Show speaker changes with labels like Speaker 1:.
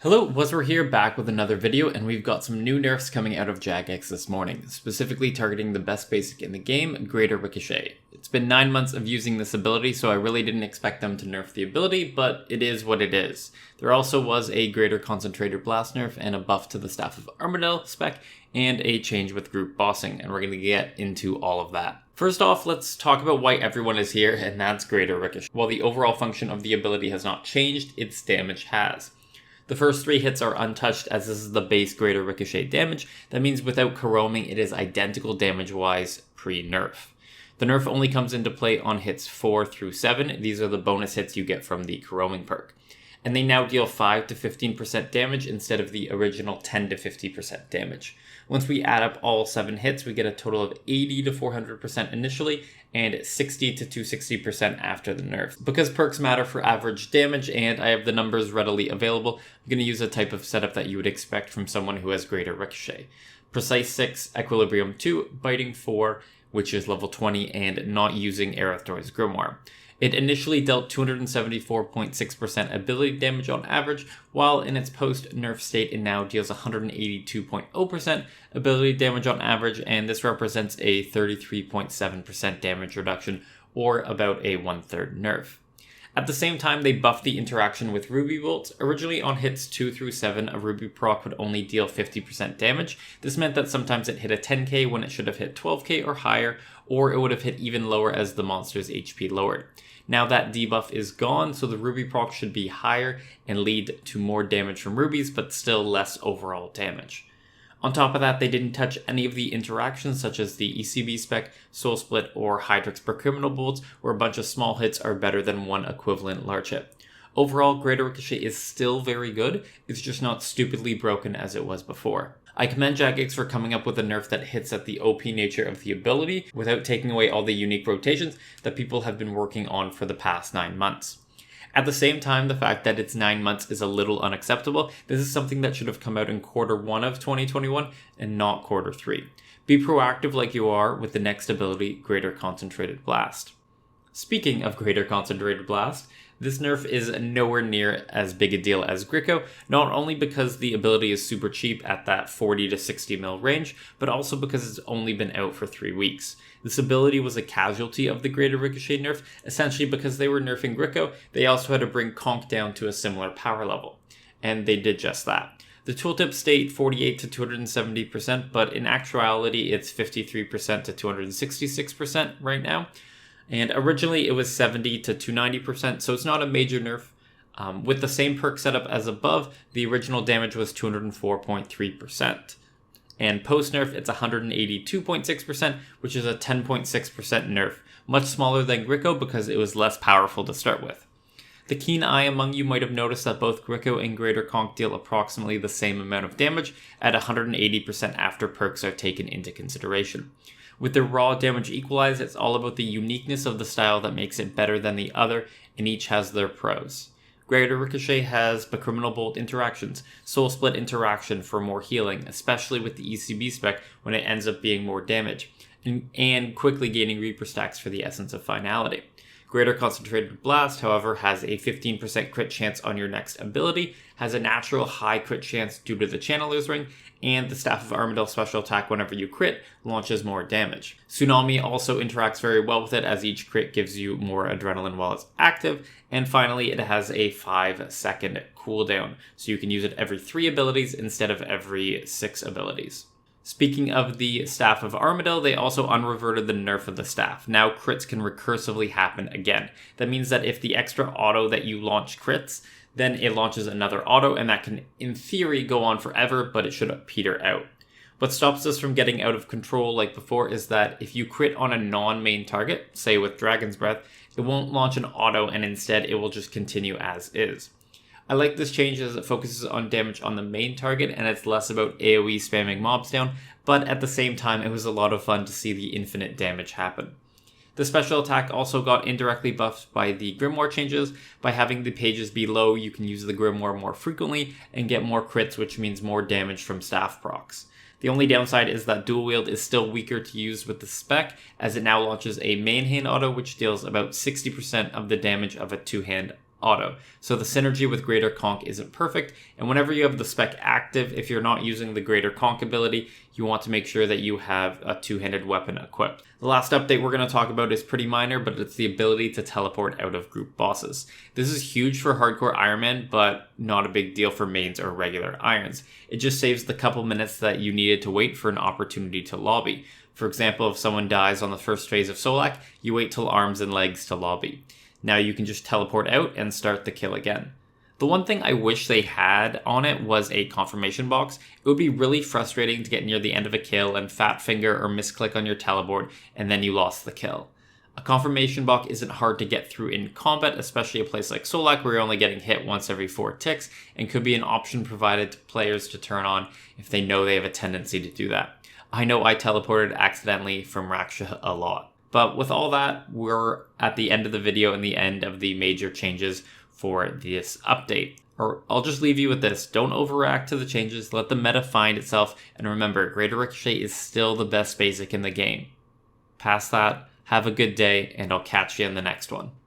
Speaker 1: Hello, Waswere here, back with another video, and we've got some new nerfs coming out of Jagex this morning, specifically targeting the best basic in the game, Greater Ricochet. It's been 9 months of using this ability, so I really didn't expect them to nerf the ability, but it is what it is. There also was a Greater Concentrated Blast nerf and a buff to the Staff of Armadyl spec, and a change with group bossing, and we're going to get into all of that. First off, let's talk about why everyone is here, and that's Greater Ricochet. While the overall function of the ability has not changed, its damage has. The first 3 hits are untouched, as this is the base Greater Ricochet damage. That means without corroming, it is identical damage-wise pre-nerf. The nerf only comes into play on hits 4 through 7. These are the bonus hits you get from the corroming perk. And they now deal 5 to 15% damage instead of the original 10 to 50% damage. Once we add up all 7 hits, we get a total of 80 to 400% initially, and 60 to 260% after the nerf. Because perks matter for average damage, and I have the numbers readily available, I'm going to use a type of setup that you would expect from someone who has Greater Ricochet. Precise 6, Equilibrium 2, Biting 4, which is level 20, and not using Aerithor's Grimoire. It initially dealt 274.6% ability damage on average, while in its post-nerf state it now deals 182.0% ability damage on average, and this represents a 33.7% damage reduction, or about a 1/3 nerf. At the same time, they buffed the interaction with Ruby Bolts. Originally on hits 2 through 7, a Ruby proc would only deal 50% damage. This meant that sometimes it hit a 10k when it should have hit 12k or higher, or it would have hit even lower as the monster's HP lowered. Now that debuff is gone, so the Ruby proc should be higher and lead to more damage from Rubies, but still less overall damage. On top of that, they didn't touch any of the interactions such as the ECB spec, Soul Split, or Hydrix per Criminal Bolts, where a bunch of small hits are better than one equivalent large hit. Overall, Greater Ricochet is still very good, it's just not stupidly broken as it was before. I commend Jagex for coming up with a nerf that hits at the OP nature of the ability without taking away all the unique rotations that people have been working on for the past 9 months. At the same time, the fact that it's 9 months is a little unacceptable. This is something that should have come out in Q1 of 2021 and not Q3. Be proactive like you are with the next ability, Greater Concentrated Blast. Speaking of Greater Concentrated Blast, this nerf is nowhere near as big a deal as Greco, not only because the ability is super cheap at that 40 to 60 mil range, but also because it's only been out for 3 weeks. This ability was a casualty of the Greater Ricochet nerf, essentially because they were nerfing Greco, they also had to bring Conc down to a similar power level. And they did just that. The tooltip state 48 to 270%, but in actuality it's 53% to 266% right now. And originally it was 70 to 290%, so it's not a major nerf. With the same perk setup as above, the original damage was 204.3%. And post-nerf, it's 182.6%, which is a 10.6% nerf. Much smaller than Greco because it was less powerful to start with. The keen eye among you might have noticed that both Greco and Greater Conc deal approximately the same amount of damage at 180% after perks are taken into consideration. With the raw damage equalized, it's all about the uniqueness of the style that makes it better than the other, and each has their pros. Greater Ricochet has the Criminal Bolt interactions, Soul Split interaction for more healing, especially with the ECB spec when it ends up being more damage, and quickly gaining Reaper stacks for the essence of finality. Greater Concentrated Blast, however, has a 15% crit chance on your next ability, has a natural high crit chance due to the Channeler's Ring, and the Staff of Armadyl special attack whenever you crit launches more damage. Tsunami also interacts very well with it as each crit gives you more adrenaline while it's active, and finally it has a 5-second cooldown, so you can use it every 3 abilities instead of every 6 abilities. Speaking of the Staff of Armadyl, they also unreverted the nerf of the staff. Now crits can recursively happen again. That means that if the extra auto that you launch crits, then it launches another auto, and that can, in theory, go on forever, but it should peter out. What stops this from getting out of control like before is that if you crit on a non-main target, say with Dragon's Breath, it won't launch an auto, and instead it will just continue as is. I like this change as it focuses on damage on the main target and it's less about AoE spamming mobs down, but at the same time it was a lot of fun to see the infinite damage happen. The special attack also got indirectly buffed by the Grimoire changes. By having the pages be low, you can use the Grimoire more frequently and get more crits, which means more damage from staff procs. The only downside is that dual wield is still weaker to use with the spec, as it now launches a main hand auto which deals about 60% of the damage of a two-hand auto. So the synergy with greater Conc isn't perfect, and whenever you have the spec active, if you're not using the greater Conc ability, you want to make sure that you have a two-handed weapon equipped. The last update we're going to talk about is pretty minor, but it's the ability to teleport out of group bosses. This is huge for hardcore Ironman, but not a big deal for mains or regular irons. It just saves the couple minutes that you needed to wait for an opportunity to lobby. For example, if someone dies on the first phase of Solak, you wait till arms and legs to lobby. Now you can just teleport out and start the kill again. The one thing I wish they had on it was a confirmation box. It would be really frustrating to get near the end of a kill and fat finger or misclick on your teleport and then you lost the kill. A confirmation box isn't hard to get through in combat, especially a place like Solak where you're only getting hit once every 4 ticks, and could be an option provided to players to turn on if they know they have a tendency to do that. I know I teleported accidentally from Raksha a lot. But with all that, we're at the end of the video and the end of the major changes for this update. Or I'll just leave you with this. Don't overreact to the changes, let the meta find itself, and remember, Greater Ricochet is still the best basic in the game. Past that, have a good day, and I'll catch you in the next one.